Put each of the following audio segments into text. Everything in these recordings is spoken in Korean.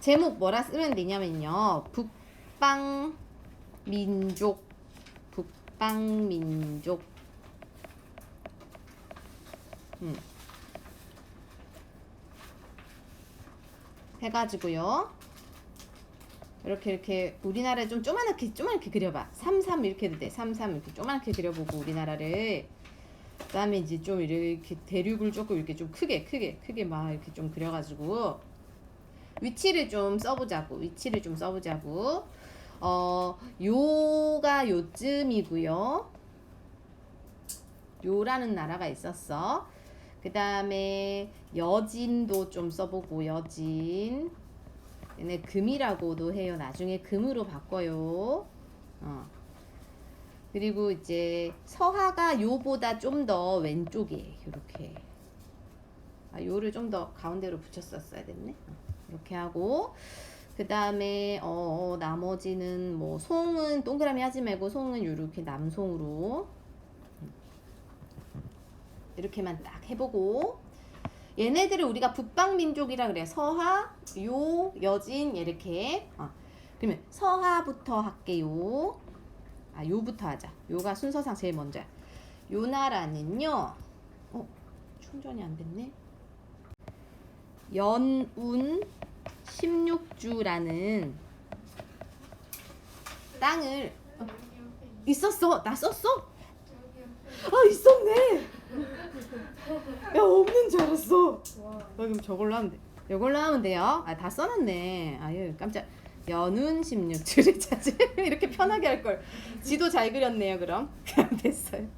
제목 뭐라 쓰면 되냐면요. 북방민족, 북방민족. 해가지고요. 이렇게 우리나라 좀 조그맣게 그려봐. 33 이렇게 해도 돼. 33 이렇게 조그맣게 그려보고 우리나라를. 그다음에 이제 좀 이렇게 대륙을 조금 이렇게 좀 크게 막 이렇게 좀 그려가지고 위치를 좀 써보자고. 요가 요쯤이고요. 요라는 나라가 있었어. 그 다음에 여진도 좀 써보고. 여진 얘네 금이라고도 해요. 나중에 금으로 바꿔요. 그리고 이제 서하가 요보다 좀 더 왼쪽에 이렇게 요를 좀 더 가운데로 붙였었어야 됐네. 이렇게 하고 그 다음에 나머지는 뭐 송은 동그라미 하지 말고 송은 이렇게 남송으로 이렇게만 딱 해보고 얘네들을 우리가 북방민족이라 그래. 서하, 요, 여진 이렇게. 그러면 서하부터 할게요. 요부터 하자. 요가 순서상 제일 먼저야. 요 나라는요. 충전이 안 됐네. 연운 16주라는 땅을 있었어. 나 썼어? 있었네. 야, 없는 줄 알았어. 그럼 저걸로 하면 돼. 이걸로 하면 돼요. 다 써놨네. 아유, 깜짝. 연운 16주를 찾으 이렇게 편하게 할 걸. 지도 잘 그렸네요. 그럼 됐어요.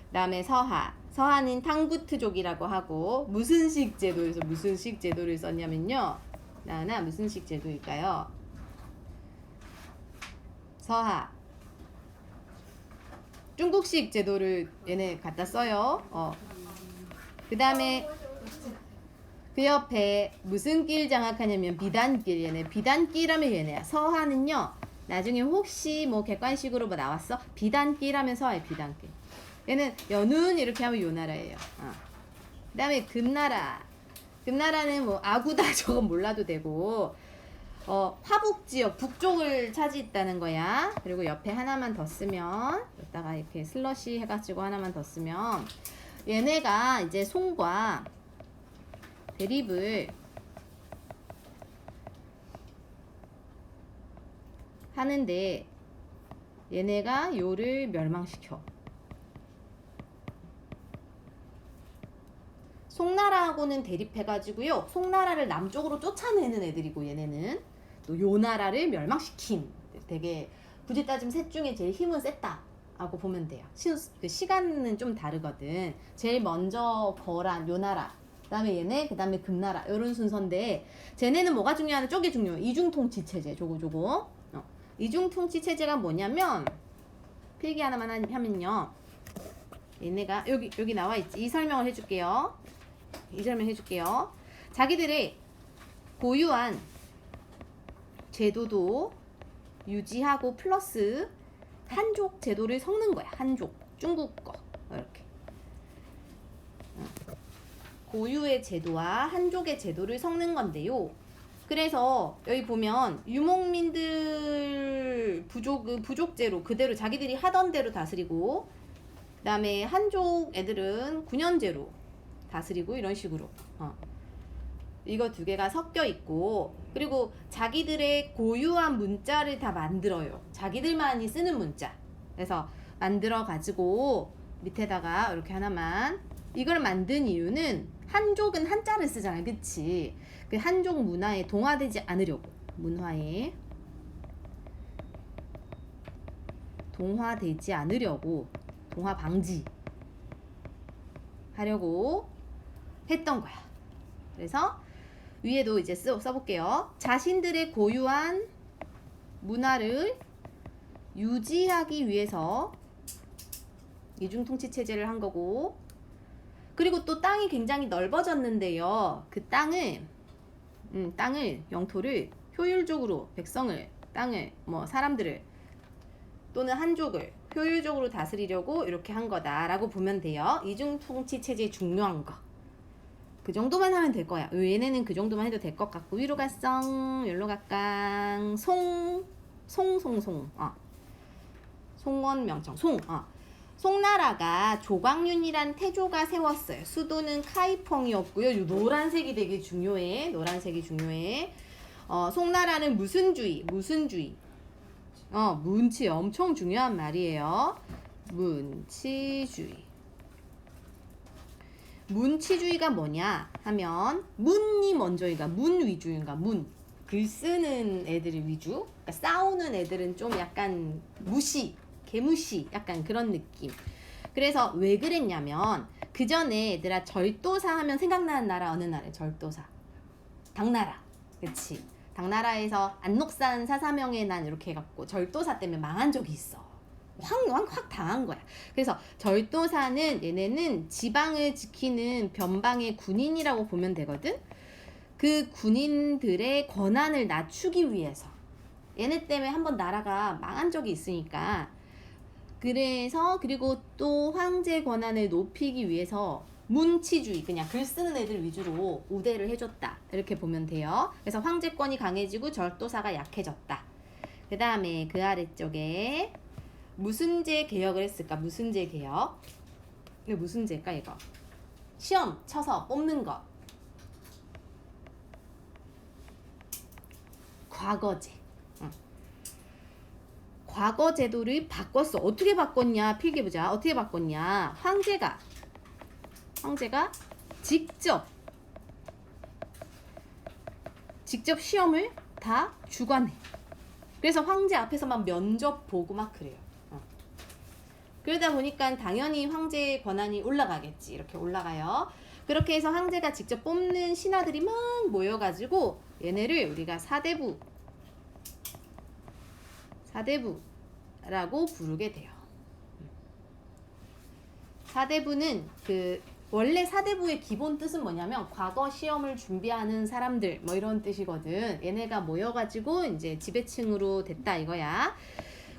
그다음에 서하는 탕구트족이라고 하고 무슨 식 제도에서 무슨 식 제도를 썼냐면요. 나나 무슨 식 제도일까요? 서하 중국식 제도를 얘네 갖다 써요. 그 다음에 그 옆에 무슨 길 장악하냐면 비단길. 얘네 비단길 하면 얘네야. 서하는요. 나중에 혹시 뭐 객관식으로 뭐 나왔어? 비단길 하면 서하의 비단길. 얘는 연운 이렇게 하면 요 나라예요. 그 다음에 금나라는 뭐 아구다 저건 몰라도 되고 화북지역 북쪽을 차지했다는 거야. 그리고 옆에 하나만 더 쓰면 여기다가 이렇게 슬러시 해가지고 하나만 더 쓰면 얘네가 이제 송과 대립을 하는데 얘네가 요를 멸망시켜. 송나라하고는 대립해가지고요. 송나라를 남쪽으로 쫓아내는 애들이고 얘네는 또 요 나라를 멸망시킨. 되게 굳이 따지면 셋 중에 제일 힘은 셌다 하고 보면 돼요. 그 시간은 좀 다르거든. 제일 먼저 거란 요 나라, 그 다음에 얘네, 그 다음에 금나라 이런 순서인데 쟤네는 뭐가 중요하냐? 쪽이 중요해. 이중통치체제. 저거 이중통치체제가 뭐냐면 필기 하나만 하면요. 얘네가 여기 나와 있지. 이 설명을 해줄게요. 자기들의 고유한 제도도 유지하고 플러스 한족 제도를 섞는 거야. 한족, 중국 거 이렇게 고유의 제도와 한족의 제도를 섞는 건데요. 그래서 여기 보면 유목민들 부족제로 그대로 자기들이 하던 대로 다스리고, 그 다음에 한족 애들은 군현제로 다스리고 이런 식으로 이거 두 개가 섞여 있고, 그리고 자기들의 고유한 문자를 다 만들어요. 자기들만이 쓰는 문자. 그래서 만들어 가지고 밑에다가 이렇게 하나만, 이걸 만든 이유는 한족은 한자를 쓰잖아요. 그치? 그 한족 문화에 동화되지 않으려고, 동화되지 않으려고, 동화 방지 하려고 했던 거야. 그래서 위에도 이제 써볼게요. 자신들의 고유한 문화를 유지하기 위해서 이중통치체제를 한 거고, 그리고 또 땅이 굉장히 넓어졌는데요. 그 땅을 영토를 효율적으로 땅을 사람들을 또는 한족을 효율적으로 다스리려고 이렇게 한 거다라고 보면 돼요. 이중통치체제의 중요한 거. 그 정도만 하면 될 거야. 얘네는 그 정도만 해도 될 것 같고. 위로 갔어. 여기로 갈까. 송송송. 송원 명청. 송나라가 조광윤이란 태조가 세웠어요. 수도는 카이펑이었고요. 이 노란색이 되게 중요해. 노란색이 중요해. 송나라는 무슨 주의? 문치 엄청 중요한 말이에요. 문치주의. 문치주의가 뭐냐 하면 문이 먼저인가 문 위주인가 글 쓰는 애들이 위주. 그러니까 싸우는 애들은 좀 약간 개무시 약간 그런 느낌. 그래서 왜 그랬냐면 그 전에 얘들아 절도사 하면 생각나는 나라 어느 나라에? 절도사 당나라. 그치? 당나라에서 안녹산 사사명의 난 이렇게 해갖고 절도사 때문에 망한 적이 있어. 확 당한 거야. 그래서 절도사는 얘네는 지방을 지키는 변방의 군인이라고 보면 되거든. 그 군인들의 권한을 낮추기 위해서 얘네 때문에 한번 나라가 망한 적이 있으니까. 그래서 그리고 또 황제 권한을 높이기 위해서 문치주의, 그냥 글 쓰는 애들 위주로 우대를 해줬다 이렇게 보면 돼요. 그래서 황제권이 강해지고 절도사가 약해졌다. 그 다음에 그 아래쪽에 무슨 제 개혁을 했을까? 무슨 제 개혁? 이거 무슨 제일까 이거? 시험 쳐서 뽑는 거. 과거제. 과거 제도를 바꿨어. 어떻게 바꿨냐? 필기해보자. 어떻게 바꿨냐? 황제가 직접 시험을 다 주관해. 그래서 황제 앞에서만 면접 보고 막 그래요. 그러다 보니까 당연히 황제의 권한이 올라가겠지. 이렇게 올라가요. 그렇게 해서 황제가 직접 뽑는 신하들이 막 모여가지고 얘네를 우리가 사대부라고 부르게 돼요. 사대부는 원래 사대부의 기본 뜻은 뭐냐면 과거 시험을 준비하는 사람들 뭐 이런 뜻이거든. 얘네가 모여가지고 이제 지배층으로 됐다 이거야.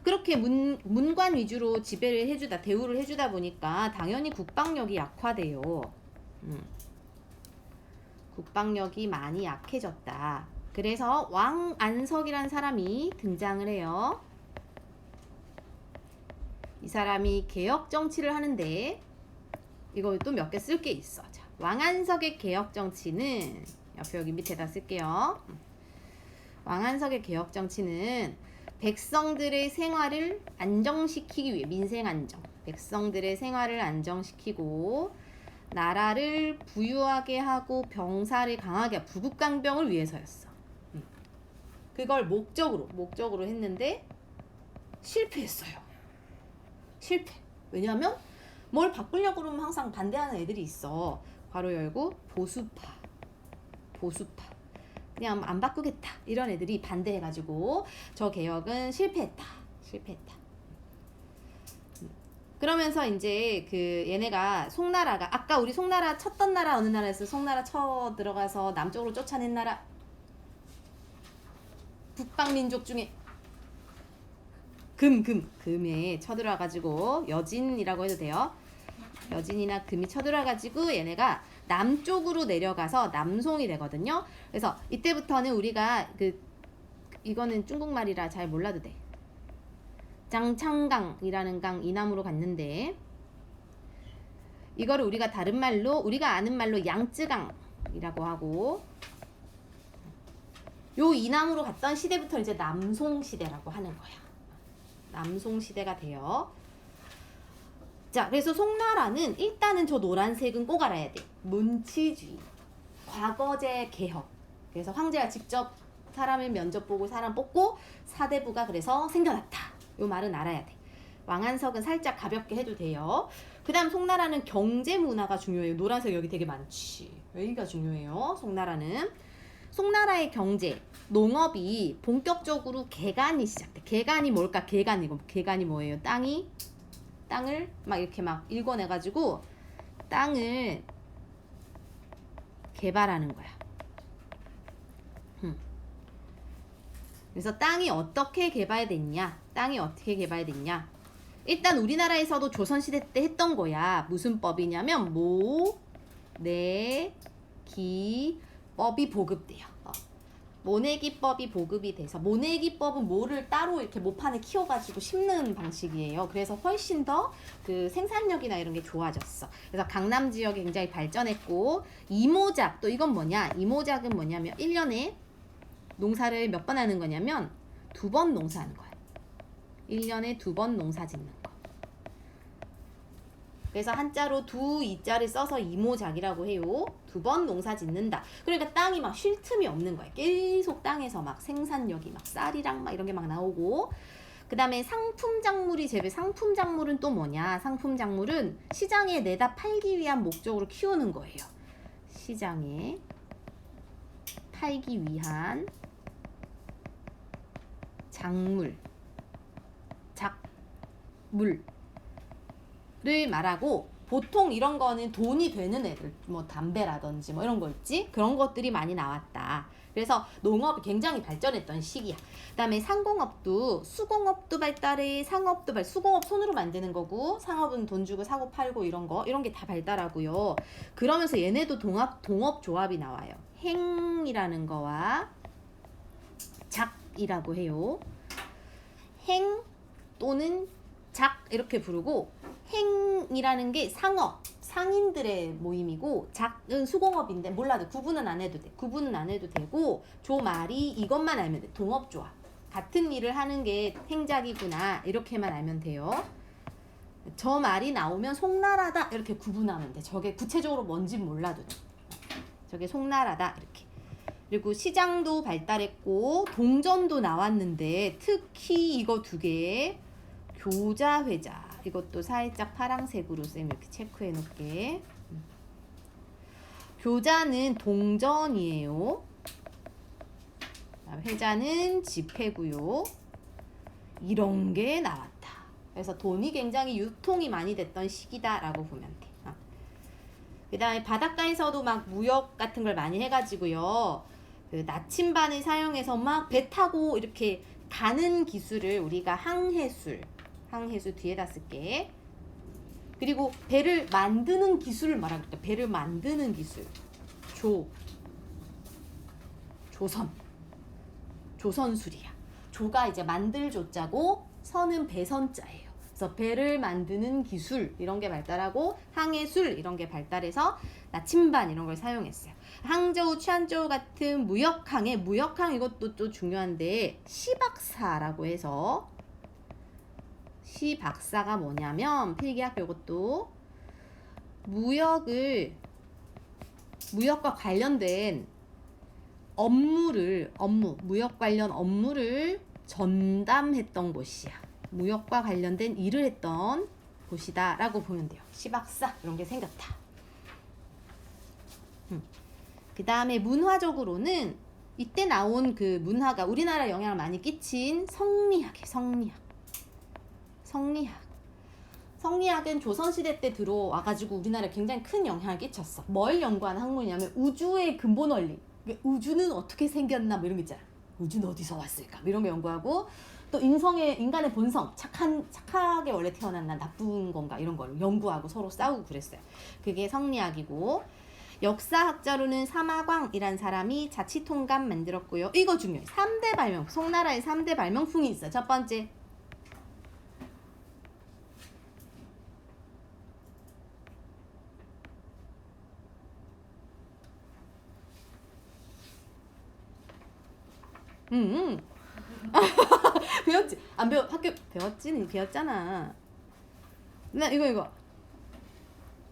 그렇게 문관 위주로 지배를 해주다, 대우를 해주다 보니까 당연히 국방력이 약화돼요. 국방력이 많이 약해졌다. 그래서 왕안석이라는 사람이 등장을 해요. 이 사람이 개혁 정치를 하는데 이거 또 몇 개 쓸 게 있어. 자, 왕안석의 개혁 정치는 옆에 여기 밑에다 쓸게요. 왕안석의 개혁 정치는 백성들의 생활을 안정시키기 위해 민생 안정. 백성들의 생활을 안정시키고 나라를 부유하게 하고 병사를 강하게 하고 부국강병을 위해서였어. 그걸 목적으로 했는데 실패했어요. 실패. 왜냐하면 뭘 바꾸려고 그러면 항상 반대하는 애들이 있어. 괄호 열고 보수파. 그냥 안 바꾸겠다 이런 애들이 반대해가지고 저 개혁은 실패했다. 그러면서 이제 얘네가 송나라가 아까 우리 송나라 쳤던 나라 어느 나라였어? 송나라 쳐 들어가서 남쪽으로 쫓아낸 나라. 북방민족 중에 금에 쳐들어와가지고 여진이라고 해도 돼요. 여진이나 금이 쳐들어와가지고 얘네가 남쪽으로 내려가서 남송이 되거든요. 그래서 이때부터는 우리가 이거는 중국말이라 잘 몰라도 돼. 장창강이라는 강 이남으로 갔는데 이거를 우리가 다른 말로 우리가 아는 말로 양쯔강이라고 하고 요 이남으로 갔던 시대부터 이제 남송 시대라고 하는 거야. 남송 시대가 돼요. 자, 그래서 송나라는 일단은 저 노란색은 꼭 알아야 돼. 문치주의, 과거제 개혁. 그래서 황제가 직접 사람을 면접 보고 사람 뽑고 사대부가 그래서 생겨났다. 요 말은 알아야 돼. 왕안석은 살짝 가볍게 해도 돼요. 그 다음 송나라는 경제 문화가 중요해요. 노란색 여기 되게 많지. 여기가 중요해요. 송나라의 경제, 농업이 본격적으로 개간이 시작돼. 개간이 뭘까? 개간이 뭐예요? 땅을 막 이렇게 막 읽어내가지고 땅을 개발하는 거야. 그래서 땅이 어떻게 개발됐냐? 일단 우리나라에서도 조선시대 때 했던 거야. 무슨 법이냐면 모, 내, 기법이 보급돼요. 모내기법이 보급이 돼서 모내기법은 모를 따로 이렇게 모판에 키워가지고 심는 방식이에요. 그래서 훨씬 더 그 생산력이나 이런 게 좋아졌어. 그래서 강남 지역이 굉장히 발전했고 이모작 또 이건 뭐냐? 이모작은 뭐냐면 1년에 농사를 몇 번 하는 거냐면 2번 농사하는 거야. 1년에 2번 농사 짓는 거. 그래서 한자로 두 이자를 써서 이모작이라고 해요. 2번 농사 짓는다. 그러니까 땅이 막 쉴 틈이 없는 거예요. 계속 땅에서 막 생산력이 막 쌀이랑 막 이런 게 막 나오고. 그 다음에 상품작물이 상품작물은 또 뭐냐? 상품작물은 시장에 내다 팔기 위한 목적으로 키우는 거예요. 시장에 팔기 위한 작물을 말하고 보통 이런 거는 돈이 되는 애들 뭐 담배라든지 뭐 이런 거 있지? 그런 것들이 많이 나왔다. 그래서 농업이 굉장히 발전했던 시기야. 그 다음에 상공업도 수공업도 발달해. 상업도 수공업 손으로 만드는 거고 상업은 돈 주고 사고 팔고 이런 게 다 발달하고요. 그러면서 얘네도 동업조합이 나와요. 행이라는 거와 작이라고 해요. 행 또는 작 이렇게 부르고 행이라는 게 상인들의 모임이고 작은 수공업인데 몰라도 구분은 안 해도 돼. 구분은 안 해도 되고 조말이 이것만 알면 돼. 동업조합. 같은 일을 하는 게 행작이구나 이렇게만 알면 돼요. 저 말이 나오면 송나라다 이렇게 구분하면 돼. 저게 구체적으로 뭔지 몰라도 돼. 저게 송나라다 이렇게. 그리고 시장도 발달했고 동전도 나왔는데 특히 이거 2개 교자회자 이것도 살짝 파랑색으로 쌤 이렇게 체크해 놓을게. 교자는 동전이에요. 회자는 지폐고요. 이런 게 나왔다. 그래서 돈이 굉장히 유통이 많이 됐던 시기다라고 보면 돼. 그 다음에 바닷가에서도 막 무역 같은 걸 많이 해가지고요. 그 나침반을 사용해서 막 배 타고 이렇게 가는 기술을 우리가 항해술 뒤에다 쓸게. 그리고 배를 만드는 기술을 말하겠다. 배를 만드는 기술. 조선술이야. 조가 이제 만들 조자고 선은 배선자예요. 그래서 배를 만드는 기술 이런 게 발달하고 항해술 이런 게 발달해서 나침반 이런 걸 사용했어요. 항저우, 취안저우 같은 무역항 이것도 또 중요한데 시박사라고 해서 시박사가 뭐냐면 필기학 이것도 무역과 관련된 무역 관련 업무를 전담했던 곳이야. 무역과 관련된 일을 했던 곳이다 라고 보면 돼요. 시박사 이런 게 생겼다. 그 다음에 문화적으로는 이때 나온 그 문화가 우리나라에 영향을 많이 끼친 성리학이에요. 성리학은 조선시대 때 들어와가지고 우리나라에 굉장히 큰 영향을 끼쳤어. 뭘 연구하는 학문이냐면 우주의 근본 원리. 우주는 어떻게 생겼나 뭐 이런 거 있잖아. 우주는 어디서 왔을까 뭐 이런 거 연구하고 또 인간의 본성 착하게 원래 태어났나 나쁜 건가 이런 걸 연구하고 서로 싸우고 그랬어요. 그게 성리학이고 역사학자로는 사마광이란 사람이 자치통감 만들었고요. 이거 중요해. 3대 발명품. 송나라의 3대 발명품이 있어. 첫 번째 배웠지? 안 학교 배웠잖아. 나 이거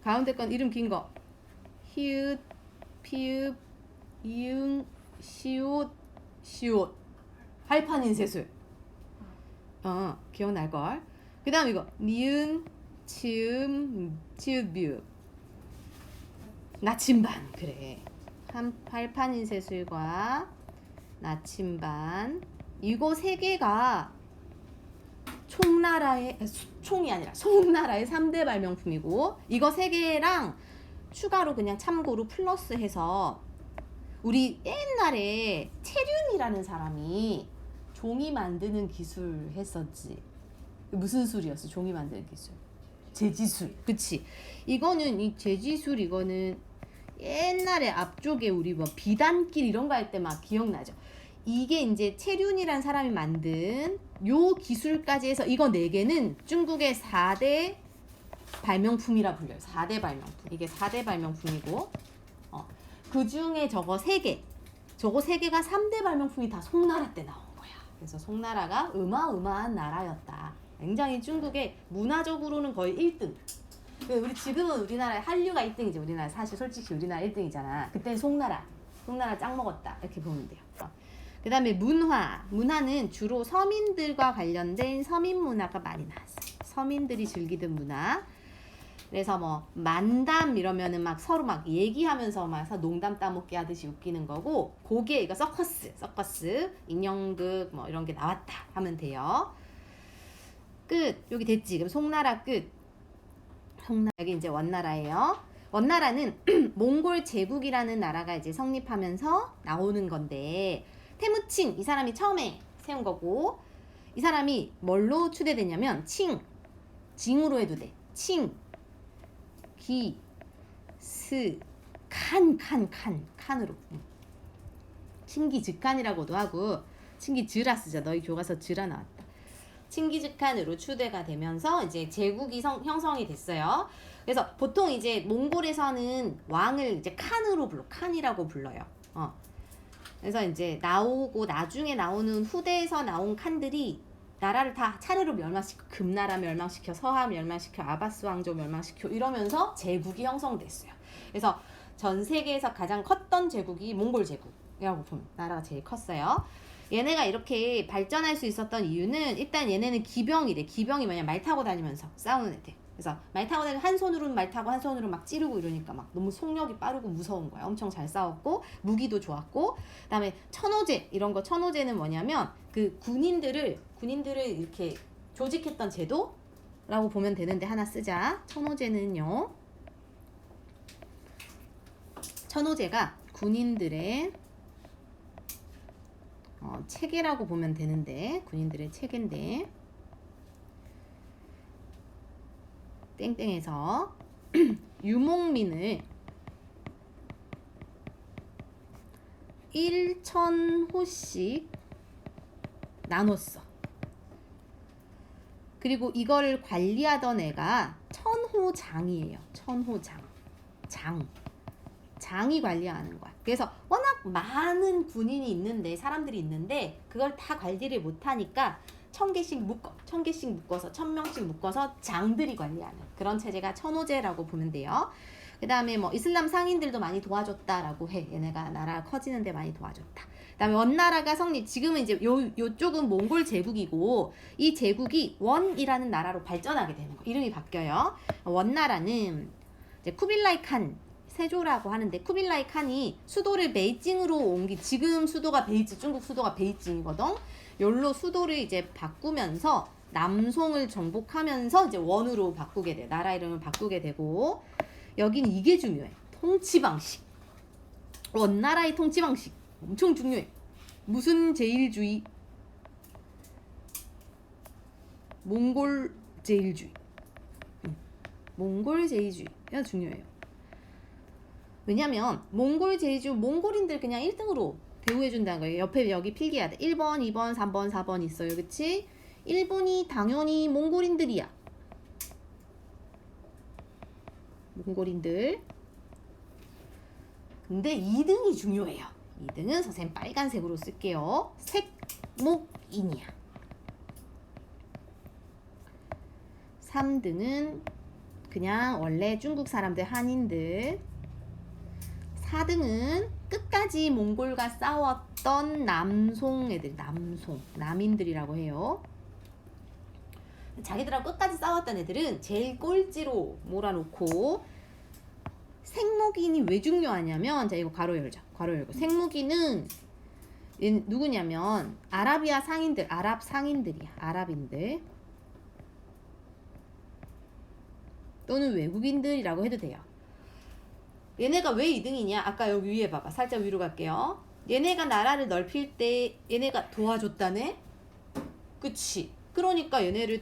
가운데 건 이름 긴 거 히읗 피읍 이응 시옷 할판인쇄술 기억날걸. 그 다음 이거 니은 치음 치읓 비읍 나침반. 그래. 할판인쇄술과 나침반 이거 3개가 송나라의 3대 발명품이고 이거 3개랑 추가로 그냥 참고로 플러스해서 우리 옛날에 채륜이라는 사람이 종이 만드는 기술 했었지. 무슨 술이었어? 종이 만드는 기술. 제지술. 그치? 이거는 이 제지술 이거는 옛날에 앞쪽에 우리 뭐 비단길 이런 거 할 때 막 기억나죠? 이게 이제 채륜이란 사람이 만든 요 기술까지 해서 이거 4개는 중국의 4대 발명품이라 불려요. 4대 발명품. 이게 4대 발명품이고 그 중에 저거 3개. 저거 3개가 3대 발명품이 다 송나라 때 나온 거야. 그래서 송나라가 어마어마한 나라였다. 굉장히 중국의 문화적으로는 거의 1등. 우리 지금은 우리나라의 한류가 1등이지. 우리나라 사실 솔직히 우리나라 1등이잖아. 그때는 송나라 짱 먹었다. 이렇게 보면 돼요. 그 다음에 문화는 주로 서민들과 관련된 서민 문화가 많이 나왔어요. 서민들이 즐기던 문화. 그래서 뭐 만담 이러면은 막 서로 막 얘기하면서 막 농담 따먹기 하듯이 웃기는 거고, 고게 이거 서커스 인형극 뭐 이런 게 나왔다 하면 돼요. 끝. 여기 됐지. 그럼 송나라 끝. 여기 이제 원나라예요. 원나라는 몽골 제국이라는 나라가 이제 성립하면서 나오는 건데, 태무칭 이 사람이 처음에 세운 거고, 이 사람이 뭘로 추대되냐면 징으로 해도 돼. 칸으로. 칭기즈칸이라고도 하고 칭기즈라 쓰자. 너희 교과서 즈라 나왔다. 칭기즈칸으로 추대가 되면서 이제 제국이 형성이 됐어요. 그래서 보통 이제 몽골에서는 왕을 이제 칸이라고 불러요. 그래서 이제 나중에 나오는 후대에서 나온 칸들이 나라를 다 차례로 멸망시켜, 금나라 멸망시켜, 서하 멸망시켜, 아바스 왕조 멸망시켜 이러면서 제국이 형성됐어요. 그래서 전 세계에서 가장 컸던 제국이 몽골 제국이라고 보면 나라가 제일 컸어요. 얘네가 이렇게 발전할 수 있었던 이유는, 일단 얘네는 기병이래. 기병이 뭐냐, 말 타고 다니면서 싸우는 애들. 그래서 말 타고 다니면 한 손으로는 말 타고 한 손으로 막 찌르고 이러니까 막 너무 속력이 빠르고 무서운 거야. 엄청 잘 싸웠고 무기도 좋았고, 그다음에 천호제 이런 거. 천호제는 뭐냐면 그 군인들을 이렇게 조직했던 제도라고 보면 되는데, 하나 쓰자. 천호제가 군인들의 체계라고 보면 되는데, 군인들의 체계인데, 땡땡에서 유목민을 1,000호씩 나눴어. 그리고 이거를 관리하던 애가 천호장이에요. 장이 관리하는 거야. 그래서 워낙 많은 군인이 있는데, 사람들이 있는데 그걸 다 관리를 못하니까 1,000개씩 묶어서 1,000명씩 묶어서 장들이 관리하는 그런 체제가 천호제라고 보면 돼요. 그 다음에 뭐 이슬람 상인들도 많이 도와줬다라고 해. 얘네가 나라가 커지는데 많이 도와줬다. 그 다음에 원나라가 성립. 지금은 이제 요쪽은 몽골 제국이고, 이 제국이 원이라는 나라로 발전하게 되는 거. 이름이 바뀌어요. 원나라는 이제 쿠빌라이 칸 세조라고 하는데, 쿠빌라이 칸이 수도를 베이징으로 지금 수도가 중국 수도가 베이징이거든. 열로 수도를 이제 바꾸면서 남송을 정복하면서 이제 원으로 바꾸게 돼. 나라 이름을 바꾸게 되고, 여기는 이게 중요해. 통치 방식. 원나라의 통치 방식 엄청 중요해. 무슨 제일주의? 몽골 제일주의가 중요해요. 왜냐면 몽골인들 그냥 1등으로 대우해준다는 거예요. 옆에 여기 필기해야 돼. 1번, 2번, 3번, 4번 있어요. 그치? 1번이 당연히 몽골인들이야. 몽골인들. 근데 2등이 중요해요. 2등은 선생님 빨간색으로 쓸게요. 색목인이야. 3등은 그냥 원래 중국 사람들, 한인들. 4등은 끝까지 몽골과 싸웠던 남송 애들, 남인들이라고 해요. 자기들하고 끝까지 싸웠던 애들은 제일 꼴찌로 몰아놓고, 생목인이 왜 중요하냐면, 자 이거 괄호 열자. 괄호 열고. 생목인은 누구냐면 아라비아 상인들, 아랍 상인들이야. 아랍인들 또는 외국인들이라고 해도 돼요. 얘네가 왜 2등이냐? 아까 여기 위에 봐봐. 살짝 위로 갈게요. 얘네가 나라를 넓힐 때 얘네가 도와줬다네? 그치? 그러니까 얘네를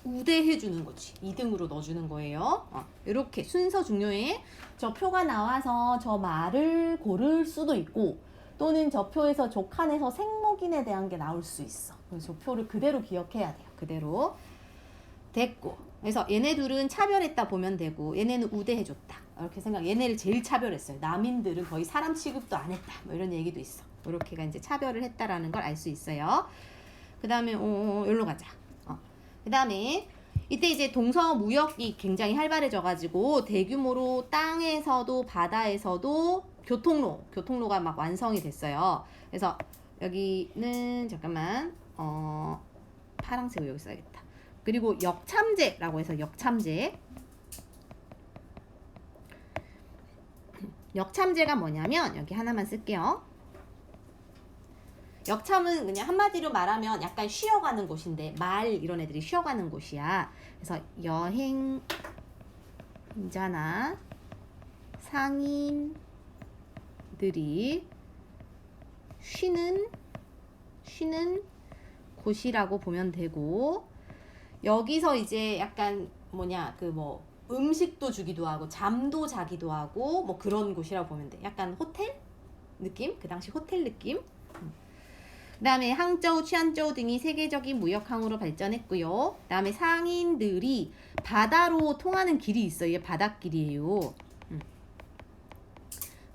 우대해 주는 거지. 2등으로 넣어주는 거예요. 이렇게 순서 중요해. 저 표가 나와서 저 말을 고를 수도 있고 또는 저 표에서 족한에서 생목인에 대한 게 나올 수 있어. 그래서 저 표를 그대로 기억해야 돼요. 그대로. 됐고. 그래서 얘네 둘은 차별했다 보면 되고 얘네는 우대해줬다. 이렇게 생각. 얘네를 제일 차별했어요. 남인들은 거의 사람 취급도 안 했다. 뭐 이런 얘기도 있어. 이렇게가 이제 차별을 했다라는 걸 알 수 있어요. 그 다음에 여기로 가자. 그 다음에 이때 이제 동서 무역이 굉장히 활발해져가지고 대규모로 땅에서도 바다에서도 교통로가 막 완성이 됐어요. 그래서 여기는 잠깐만 파란색을 여기 써야겠다. 그리고 역참제라고 해서 역참제가 뭐냐면 여기 하나만 쓸게요. 역참은 그냥 한마디로 말하면 약간 쉬어가는 곳인데 말 이런 애들이 쉬어가는 곳이야. 그래서 여행자나 상인들이 쉬는 곳이라고 보면 되고 여기서 이제 약간 음식도 주기도 하고 잠도 자기도 하고 뭐 그런 곳이라고 보면 돼. 약간 호텔 느낌? 그 당시 호텔 느낌? 그 다음에 항저우, 취안저우 등이 세계적인 무역항으로 발전했고요. 그 다음에 상인들이 바다로 통하는 길이 있어요. 이게 바닷길이에요.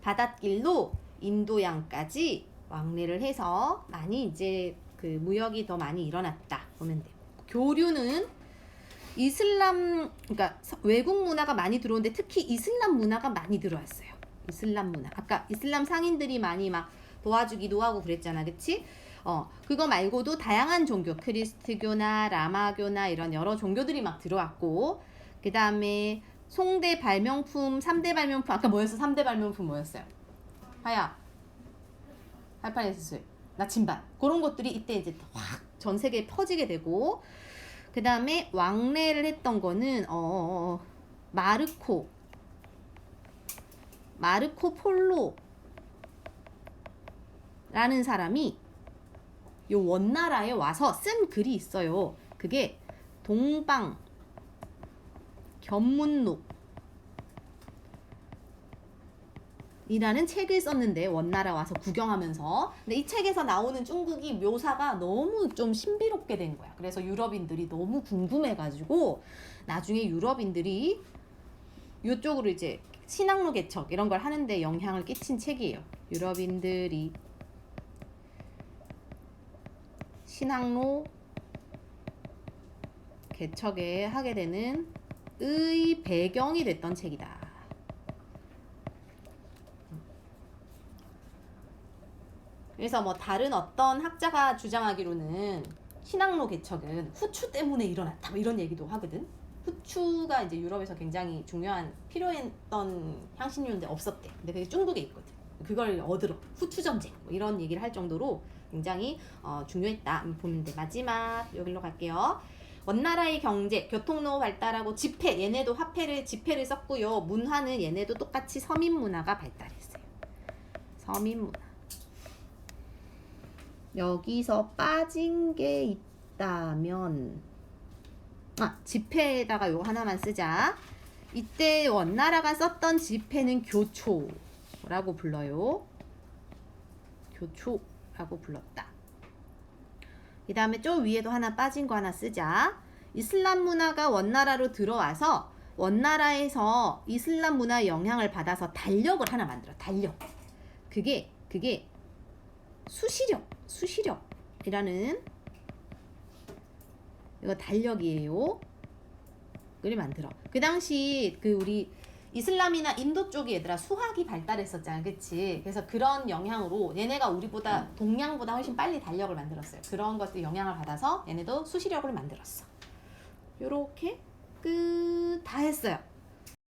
바닷길로 인도양까지 왕래를 해서 많이 이제 그 무역이 더 많이 일어났다 보면 돼요. 교류는 그러니까 외국 문화가 많이 들어오는데 특히 이슬람 문화가 많이 들어왔어요. 이슬람 문화. 아까 이슬람 상인들이 많이 막 도와주기도 하고 그랬잖아, 그치? 그거 말고도 다양한 종교, 크리스트교나 라마교나 이런 여러 종교들이 막 들어왔고, 그 다음에 송대 발명품, 3대 발명품, 아까 뭐였어? 3대 발명품 뭐였어요? 하야, 할파네스술, 나침반. 그런 것들이 이때 이제 확 전 세계에 퍼지게 되고, 그 다음에 왕래를 했던 거는, 마르코 폴로라는 사람이 요 원나라에 와서 쓴 글이 있어요. 그게 동방 견문록 이라는 책을 썼는데 원나라 와서 구경하면서 근데 이 책에서 나오는 중국이 묘사가 너무 좀 신비롭게 된 거야. 그래서 유럽인들이 너무 궁금해가지고 나중에 유럽인들이 이쪽으로 이제 신학로 개척 이런 걸 하는데 영향을 끼친 책이에요. 유럽인들이 신학로 개척에 하게 되는 의 배경이 됐던 책이다. 그래서 뭐 다른 어떤 학자가 주장하기로는 신학로 개척은 후추 때문에 일어났다 뭐 이런 얘기도 하거든. 후추가 이제 유럽에서 굉장히 중요한 필요했던 향신료인데 없었대. 근데 그게 중국에 있거든. 그걸 얻으러 후추 전쟁 뭐 이런 얘기를 할 정도로 굉장히 중요했다 보는데 마지막 여기로 갈게요. 원나라의 경제, 교통로 발달하고 지폐, 얘네도 지폐를 썼고요. 문화는 얘네도 똑같이 서민 문화가 발달했어요. 서민 문화. 여기서 빠진 게 있다면 지폐에다가 요 하나만 쓰자. 이때 원나라가 썼던 지폐는 교초라고 불러요. 교초라고 불렀다. 그 다음에 저 위에도 하나 빠진 거 하나 쓰자. 이슬람 문화가 원나라로 들어와서 원나라에서 이슬람 문화의 영향을 받아서 달력을 하나 만들어. 달력. 그게 수시력이라는 이거 달력이에요. 그걸 만들어. 그 당시 우리 이슬람이나 인도 쪽이 얘들아 수학이 발달했었잖아, 그치? 그래서 그런 영향으로 얘네가 우리보다 동양보다 훨씬 빨리 달력을 만들었어요. 그런 것들 영향을 받아서 얘네도 수시력을 만들었어. 요렇게 끝 다 했어요.